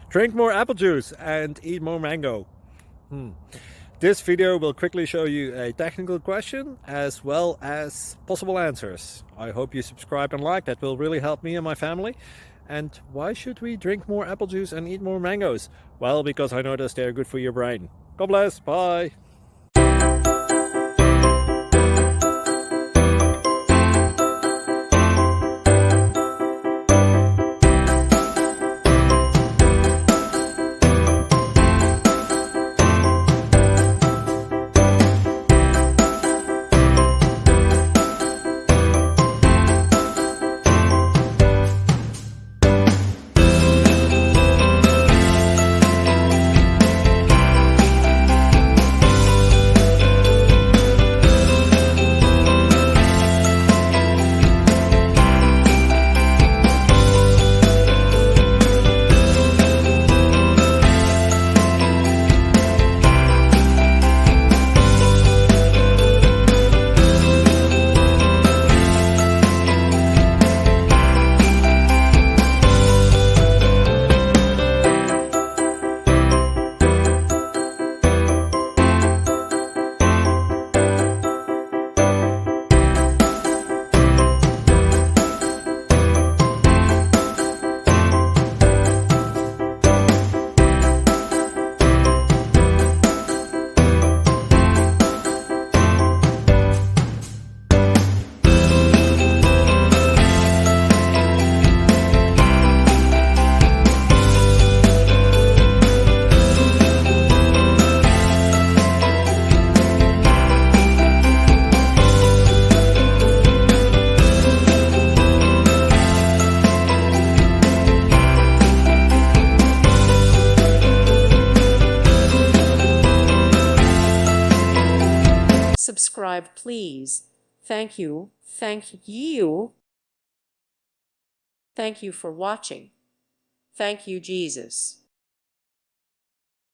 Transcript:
Drink more apple juice and eat more mango. This video will quickly show you a technical question as well as possible answers. I hope you subscribe and like, that will really help me and my family. And why should we drink more apple juice and eat more mangoes? Well, because I noticed they're good for your brain. God bless, bye! Subscribe, please. Thank you. Thank you. Thank you for watching. Thank you, Jesus.